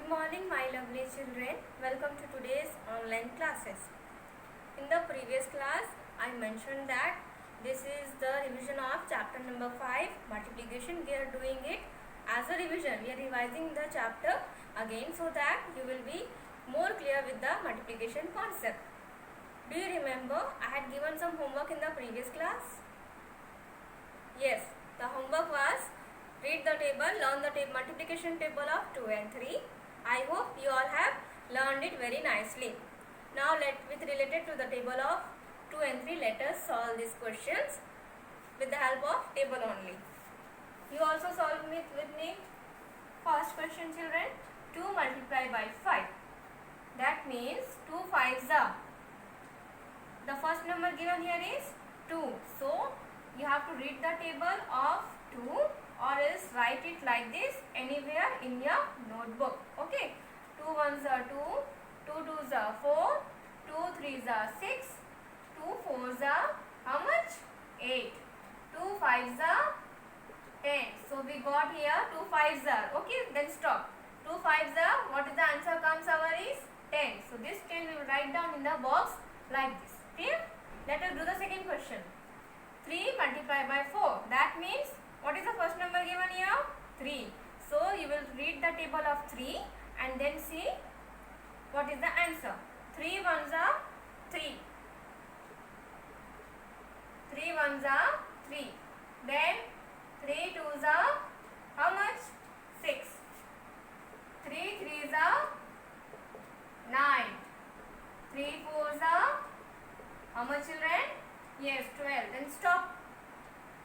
Good morning, my lovely children. Welcome to today's online classes. In the previous class, I mentioned that this is the revision of chapter number 5, multiplication. We are doing it as a revision. We are revising the chapter again so that you will be more clear with the multiplication concept. Do you remember I had given some homework in the previous class? Yes, the homework was read the table, learn the multiplication table of 2 and 3. I hope you all have learned it very nicely. Now related to the table of 2 and 3, let us solve these questions with the help of table only. You also solve it with me. First question, children, 2 multiplied by 5. That means 2 5s are. The first number given here is 2. So you have to read the table of 2 or else write it like this anywhere in your notebook. Okay. 2 1s are 2, 2 2s are 4, 2 3s are 6, 2 4s are how much? 8. 2 5s are 10. So we got here 2 5s are. Okay, then stop. 2 5s are, what is the answer comes our is 10. So this 10 we will write down in the box like this. Clear? Let us do the second question. 3 multiplied by 4. That means what is the first number given here? 3. So you will read the table of 3 and then see what is the answer. 3 1s are 3. 3 1s are 3. Then 3 2s are how much? 6. 3 3s are 9. 3 4s are how much, children? Yes, 12. Then stop.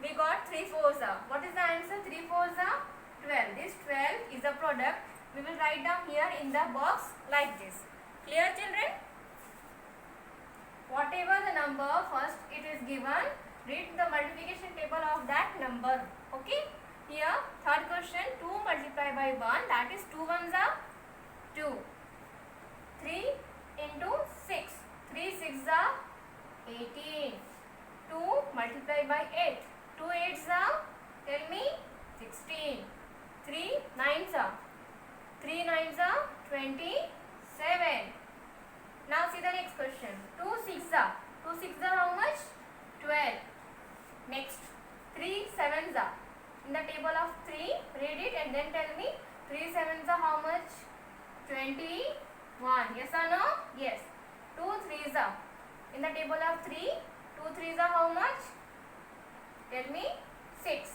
We got 3 4s are. What is the answer? 3 4s are 12. This 12 is a product. We will write down here in the box like this. Clear, children? Whatever the number first it is given, read the multiplication table of that number. Okay? Here, third question, 2 multiplied by 1. That is 2 1s are 2. 3 into 6. 3 6s are 18. 2 multiplied by 8. 2 8s are, tell me, 16. 3 9s are, 3 9s are 27. Now see the next question. 2 6s are, 2 6s are how much? 12. Next, 3 7s are. In the table of 3, read it and then tell me 3 7s are how much? 21. Yes or no? Yes. 2 3s are. In the table of 3, 2 3s are how much? Tell me, 6.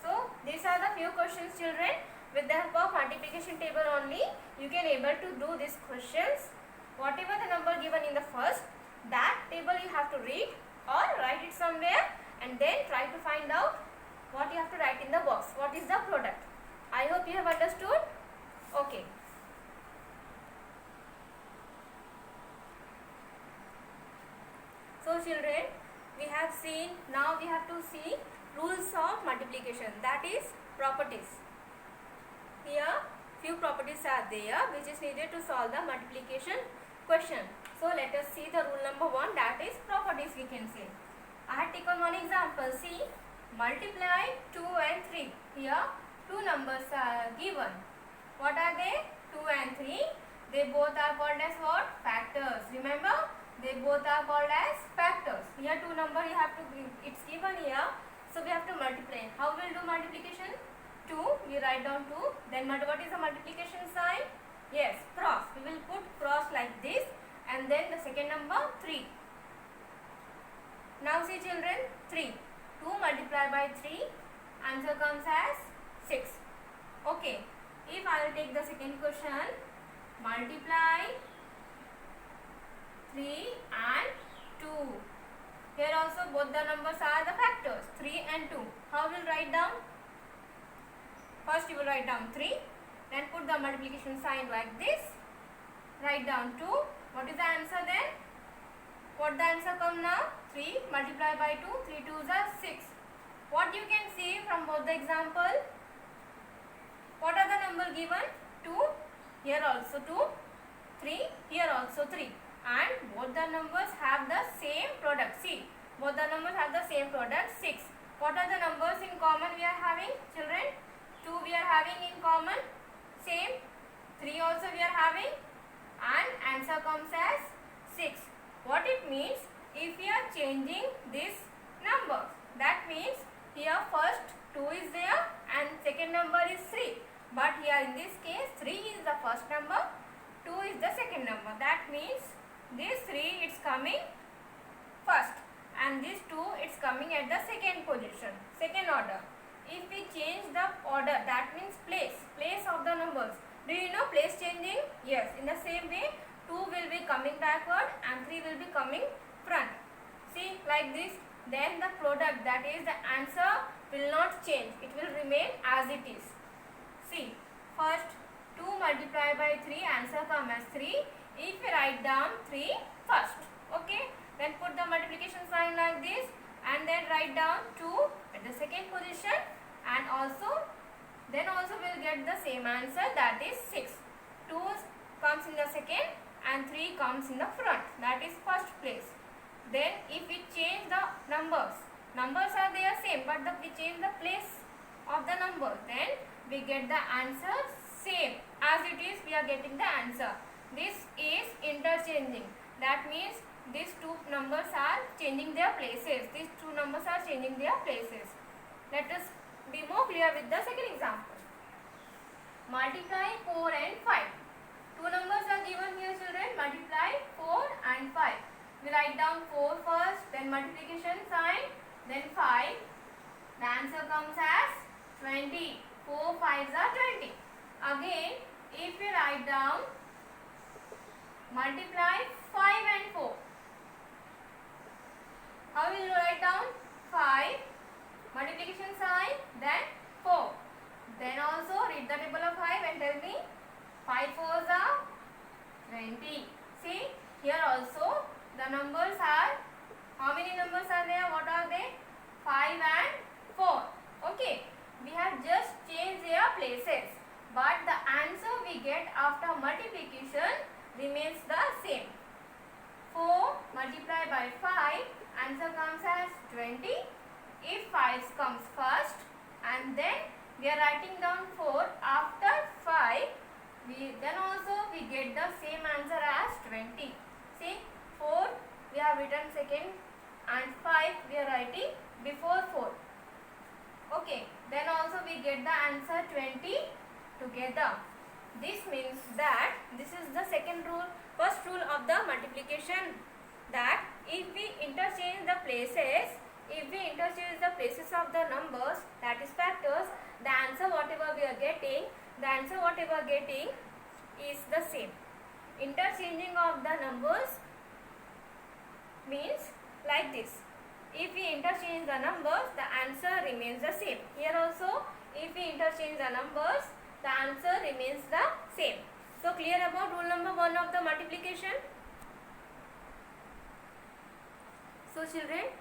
So, these are the few questions, children. With the help of multiplication table only, you can able to do these questions. Whatever the number given in the first, that table you have to read or write it somewhere and then try to find out what you have to write in the box. What is the product? I hope you have understood. Okay. So children, we have seen, now we have to see rules of multiplication, that is properties. Here few properties are there which is needed to solve the multiplication question. So let us see the rule number 1, that is properties we can say. I had taken one example. See, multiply 2 and 3. Here two numbers are given. What are they? 2 and 3. They both are called as what? Factors. Remember? They both are called as factors. Here two number you have to give. It's given here. So we have to multiply. How will do multiplication? 2. We write down 2. Then what is the multiplication sign? Yes, cross. We will put cross like this. And then the second number 3. Now see children, 3. 2 multiplied by 3. Answer comes as 6. Okay. If I will take the second question, multiply 3 and 2. Here also both the numbers are the factors, 3 and 2. How will write down? First you will write down 3, then put the multiplication sign like this. Write down 2. What is the answer then? What the answer come now? 3 multiplied by 2, 3 2s are 6. What you can see from both the example? What are the number given? 2, here also 2, 3, here also 3. And both the numbers have the same product. See, both the numbers have the same product, 6. What are the numbers in common we are having, children? 2 we are having in common, same. 3 also we are having, and answer comes as 6. What it means, if we are changing this number, that means here first 2 is there and second number is 3. But here in this case 3 is the first number, 2 is the second number. That means this 3 it's coming first and this 2 it's coming at the second position, second order. If we change the order, that means place of the numbers. Do you know place changing? Yes. In the same way, 2 will be coming backward and 3 will be coming front. See, like this. Then the product, that is the answer, will not change. It will remain as it is. See, first 2 multiplied by 3, answer comes as 3. If we write down 3 first, okay. Then put the multiplication sign like this and then write down 2 at the second position, and then also we'll get the same answer, that is 6. 2 comes in the second and 3 comes in the front, that is first place. Then if we change the numbers are there same, but we change the place of the number, then we get the answer same as it is. We are getting the answer. This is interchanging. That means these two numbers are changing their places. These two numbers are changing their places. Let us be more clear with the second example. Multiply 4 and 5. Two numbers are given here, children. Multiply 4 and 5. We write down 4 first, then multiplication sign, then 5. The answer comes as 20. 4 5s are 20. Again, if we write down multiply 5 and 4. How will you write down? 5, multiplication sign, then 4. Then also read the table of 5 and tell me 5 4s are 20. See, here also the numbers are, how many numbers are there? What are they? 5 and 4. Okay, we have just changed their places, but the answer we get after multiplication remains the same. 4 multiplied by 5, answer comes as 20. If 5 comes first and then we are writing down 4 after 5, then also we get the same answer as 20. See, 4 we have written second and 5 we are writing before 4. Okay, then also we get the answer 20 together. This means that this is the second rule, first rule of the multiplication, that if we interchange the places of the numbers, that is factors, the answer whatever we are getting is the same. Interchanging of the numbers means like this. If we interchange the numbers, the answer remains the same. Here also, if we interchange the numbers, the answer remains the same. So clear about rule number 1 of the multiplication? So children,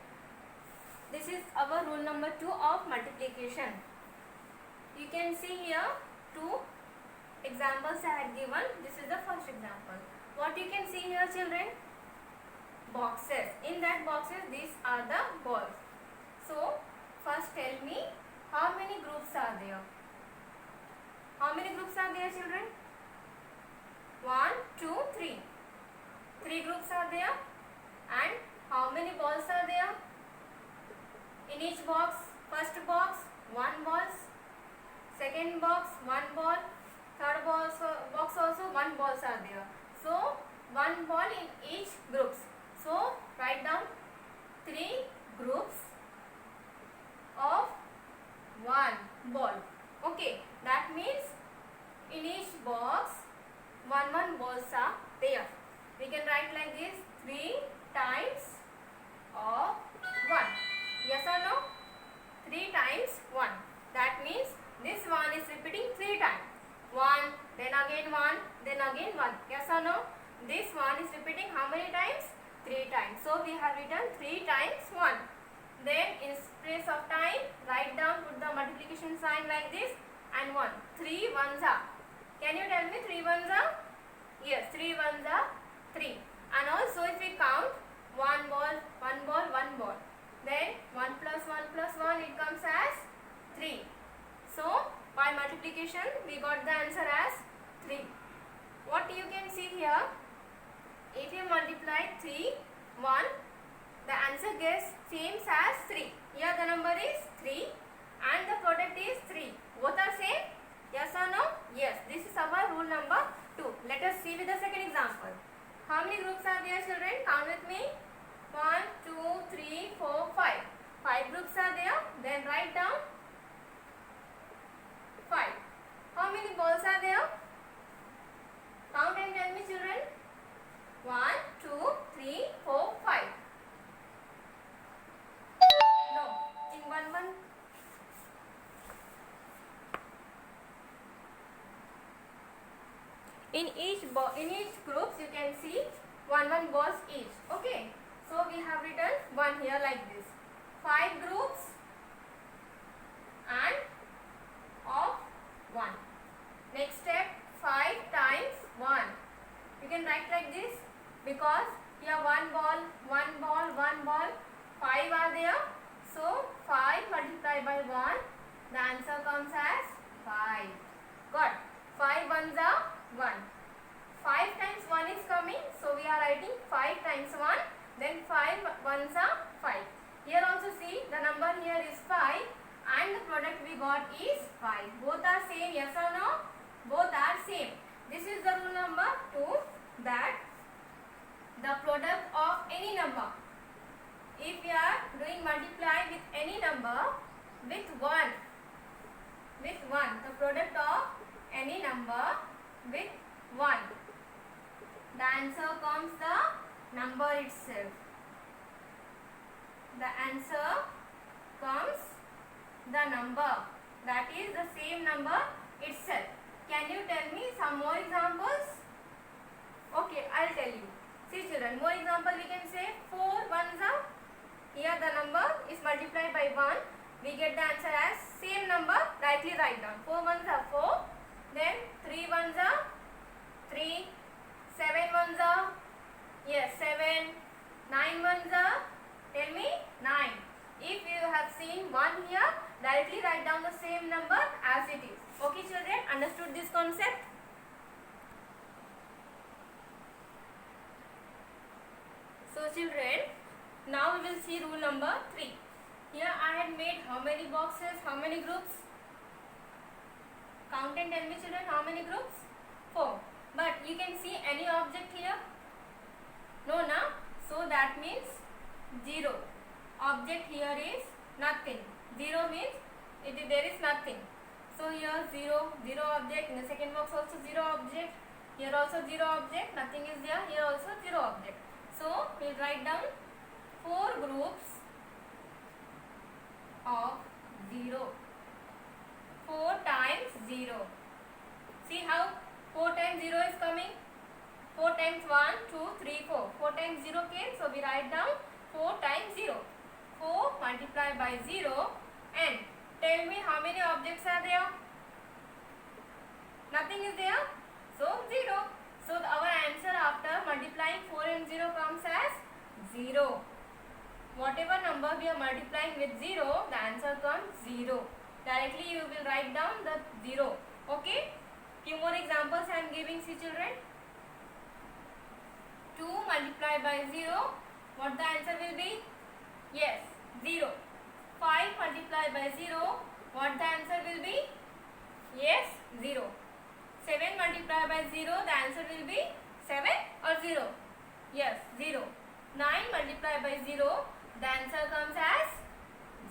this is our rule number 2 of multiplication. You can see here 2 examples I had given. This is the first example. What you can see here, children? Boxes. In that boxes, these are the balls. So first tell me, how many groups are there? How many groups are there, children? 1, 2, 3. 3 groups are there. And how many balls are there? In each box, first box 1 balls, second box 1 ball, third box also 1 balls are there. So 1 ball in each groups. So write down 3 groups of 1 ball. Okay, that means in each box 1 balls are there. We can write like this: 3 times of 1. Yes or no? 3 times 1. That means this one is repeating 3 times. 1, then again 1, then again 1. Yes or no? This one is repeating how many times? 3 times. So we have written 3 times 1. Then in place of time, write down, put the multiplication sign like this, and 1. 3 ones are. Can you tell me 3 ones are? Yes, 3 ones are 3. And also if we count 1 ball, 1 ball, 1 ball, then 1 plus 1 plus 1, it comes as 3. So By multiplication, we got the answer as 3. What you can see here, if you multiply 3, 1, the answer gets same as 3. Here the number is 3 and the product is 3. Both are same? Yes or no? Yes. This is our rule number 2. Let us see with the second example. How many groups are there, children? Count with me. 1, 2, 3, 4, 5. 5 groups are there. Then write down 5. How many balls are there? Count and tell me, children. 1, 2, 3, 4, 5. No. In one. In each groups you can see one balls each. Okay. So we have written 1 here like this. 5 groups and of 1. Next step, 5 times 1. You can write like this because here 1 ball, 5 are there. So 5 multiplied by 1, the answer comes as 5. Got 5 ones are 1. 5 times 1 is coming, so we are writing 5 times 1, then 5 ones are 5. Here also see the number here is 5 and the product we got is 5. Both are same, yes or no? Both are same. This is the rule number 2, that the product of any number, if we are doing multiply with any number with 1, the product of any number with 1, the answer comes the number itself. The answer comes the number, that is the same number itself. Can you tell me some more examples? Okay, I'll tell you. See children, more example we can say 4 ones are, here the number is multiplied by 1. We get the answer as same number, rightly write down. 4 ones are 4, then 3 ones are 3, 7 ones are, yes 7, 9 ones are, tell me 9. If you have seen 1 here, directly write down the same number as it is. Okay children, understood this concept? So children, now we will see rule number 3. Here I had made how many boxes, how many groups? Count and tell me children, how many groups? 4. But you can see any object here? No, na? So that means 0. Object here is nothing. 0 means there is nothing. So here 0 object. In the second box also 0 object. Here also 0 object. Nothing is there. Here also 0 object. So we will write down 4 groups of 0. 4 times 0. See how 4 times 0 is coming? 4 times 1, 2, 3, 4. 4 times 0 came. So we write down 4 times 0. 4 multiplied by 0, and tell me how many objects are there? Nothing is there. So 0. So our answer after multiplying 4 and 0 comes as 0. Whatever number we are multiplying with 0, the answer comes 0. Directly you will write down the 0. Okay? Few more examples I am giving, see children. 2 multiplied by 0, what the answer will be? Yes, 0. 5 multiplied by 0, what the answer will be? Yes, 0. 7 multiplied by 0, the answer will be 7 or 0? Yes, 0. 9 multiplied by 0, the answer comes as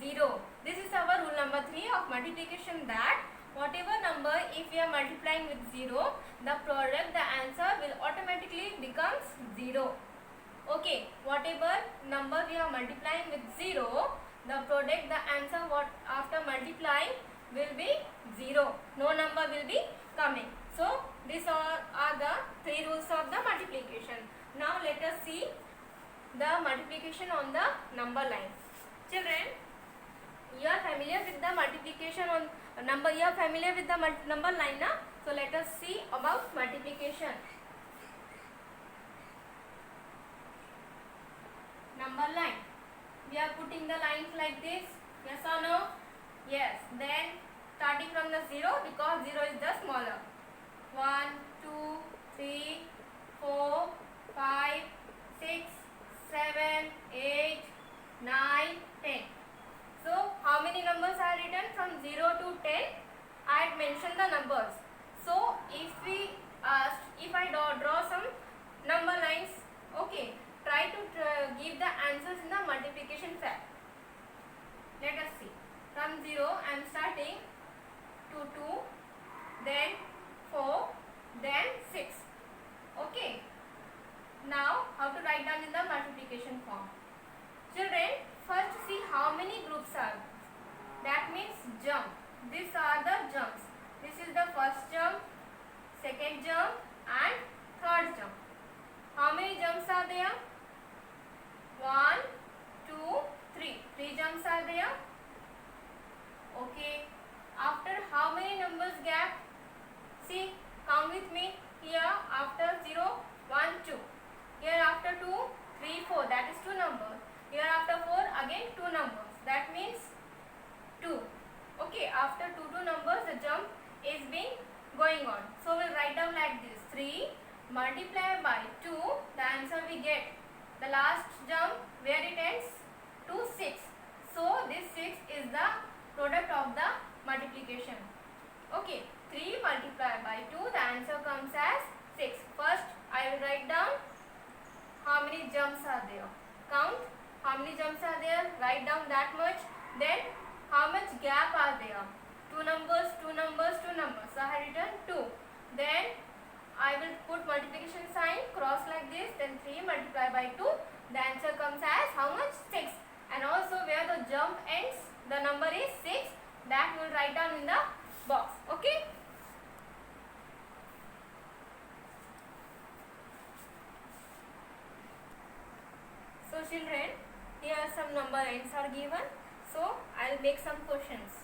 0. This is our rule number 3 of multiplication, that whatever number if we are multiplying with 0, the product, the answer will automatically becomes 0. Okay, whatever number we are multiplying with 0, the product, the answer what after multiplying will be 0. No number will be coming. So these are the 3 rules of the multiplication. Now let us see the multiplication on the number line. Children, you are familiar with the multiplication on number, you are familiar with the number line, na? So let us see about multiplication. Number line. We are putting the lines like this. Yes or no? Yes. Then starting from the 0 because 0 is the smaller. 1, 2, 3, 4, 5, 6, 7, 8, 9, 10. So how many numbers are written from 0 to 10? I had mentioned the numbers. So if I draw some number lines, okay, try to give the answers in the multiplication fact. Let us see. From 0 I am starting to 2, then 4, then 6. Okay. Now how to write down in the multiplication form. Children, first see how many groups are. That means jump. These are the jumps. This is the first jump, second jump and third jump. How many jumps are there? 1, 2, 3. 3 jumps are there. Okay. After how many numbers gap? See, count with me. Here after 0, 1, 2. Here after 2, 3, 4. That is 2 numbers. Here after 4, again 2 numbers. That means 2. Okay, after 2 numbers, the jump is being going on. So we'll write down like this. 3 multiplied by 2, the answer we get. The last jump where it ends to 6. So this 6 is the product of the multiplication. Okay, 3 multiplied by 2, the answer comes as 6. First I will write down how many jumps are there. Count how many jumps are there. Write down that much. Then how much gap are there. 2 numbers, 2 numbers, 2 numbers. So I have written 2. Then I will put multiplication sign cross like this. Then 3 multiplied by 2. The answer comes as how much? 6. And also where the jump ends, the number is 6. That we will write down in the box. Okay. So children, here some number ends are given. So I will make some questions.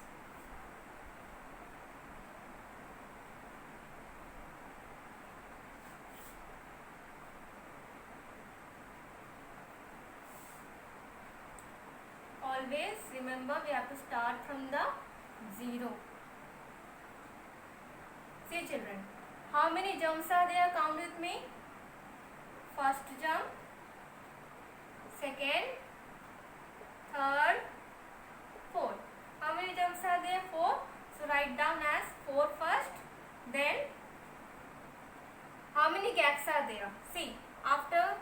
Always remember we have to start from the 0. See children, how many jumps are there? Count with me. First jump, second, third, fourth. How many jumps are there? 4. So write down as 4 first. Then how many gaps are there? See, after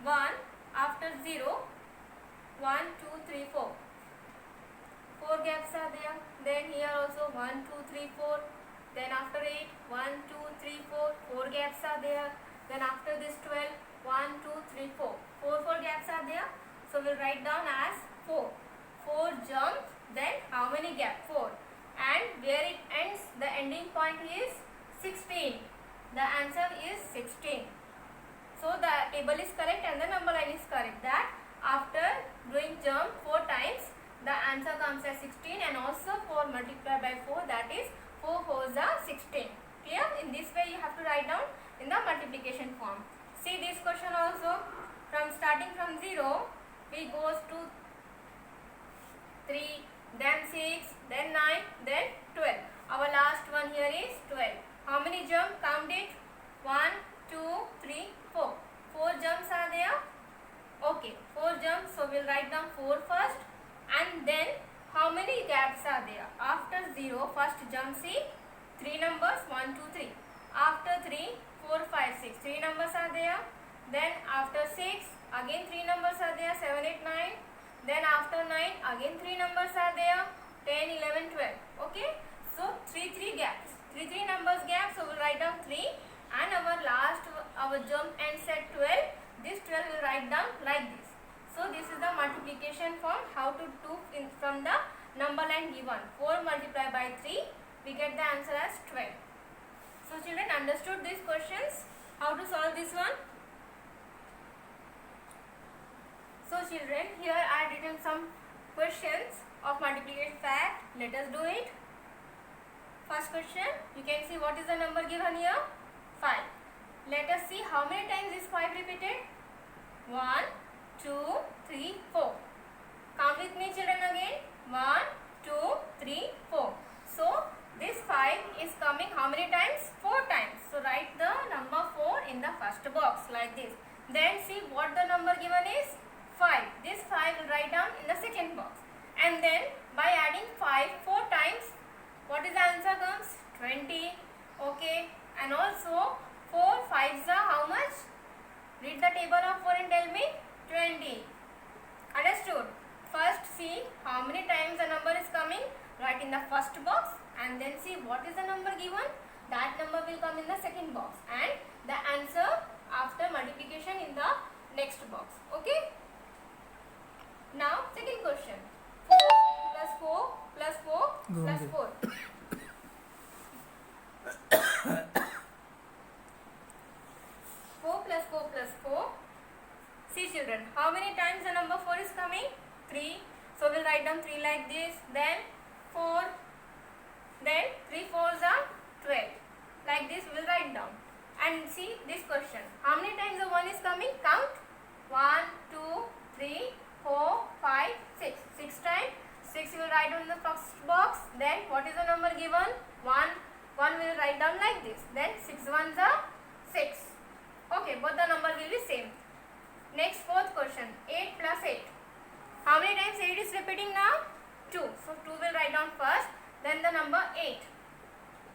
1, after 0, 1, 2, 3, 4. 4 gaps are there. Then here also 1, 2, 3, 4. Then after 8, 1, 2, 3, 4. 4 gaps are there. Then after this 12, 1, 2, 3, 4. 4 gaps are there. So we'll write down as 4. 4 jumps. Then how many gaps? 4. And where it ends, the ending point is 16. The answer is 16. So the table is correct and the number line is correct. That after doing jump 4 times, the answer comes as 16, and also 4 multiplied by 4, that is 4 4s are 16. Clear? In this way you have to write down in the multiplication form. See this question also. From starting from 0, we goes to 3, then 6, then 9, then 12. Our last one here is 12. How many jumps? Count it. 1, 2, 3, 4. 4 jumps are there. Okay, 4 jumps. So we'll write down 4 first. And then how many gaps are there? After 0, first jump, see 3 numbers, 1, 2, 3. After 3, 4, 5, 6. 3 numbers are there. Then after 6, again 3 numbers are there, 7, 8, 9. Then after 9, again 3 numbers are there, 10, 11, 12. Okay. So 3 gaps. 3 numbers gap. So we'll write down 3. And our jump ends at 12. This 12 will write down like this. So this is the multiplication form. How to do from the number line given. 4 multiplied by 3. We get the answer as 12. So children, understood these questions? How to solve this one? So children, here I have written some questions of multiplication fact. Let us do it. First question, you can see what is the number given here? 5. Let us see how many times is 5 repeated. 1, 2, 3, 4. Count with me children again. 1, 2, 3, 4. So this 5 is coming how many times? 4 times. So write the number 4 in the first box like this. Then see what the number given is 5. This 5 will write down in the second box. And then by adding 5 4 times, what is the answer comes? 20. Okay. And also 4 5s are how much? Read the table of 4 and tell me. 20. Understood? First see how many times the number is coming. Write in the first box and then see what is the number given. That number will come in the second box and the answer after multiplication in the next box. Okay? Now second question. 4 plus 4 plus 4 plus 4. 4 plus 4 plus 4. See children, how many times the number 4 is coming? 3. So we'll write down 3 like this. Then 4. Then 3 4s are 12. Like this we will write down. And see this question. How many times the 1 is coming? Count. 1, 2, 3, 4, 5, 6. 6 times. 6 we will write down in the first box. Then what is the number given? 1. 1 we will write down like this. Then 6 ones are 6. Okay, both the number will be same. Next fourth question. 8 plus 8. How many times 8 is repeating now? 2. So 2 will write down first. Then the number 8.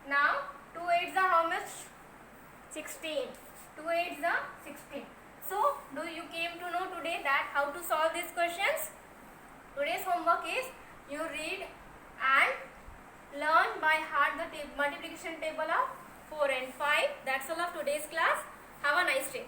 Now 2 8s are how much? 16. 2 8s are 16. So do you came to know today that how to solve these questions? Today's homework is you read and learn by heart the multiplication table of 4 and 5. That's all of today's class. Have a nice day.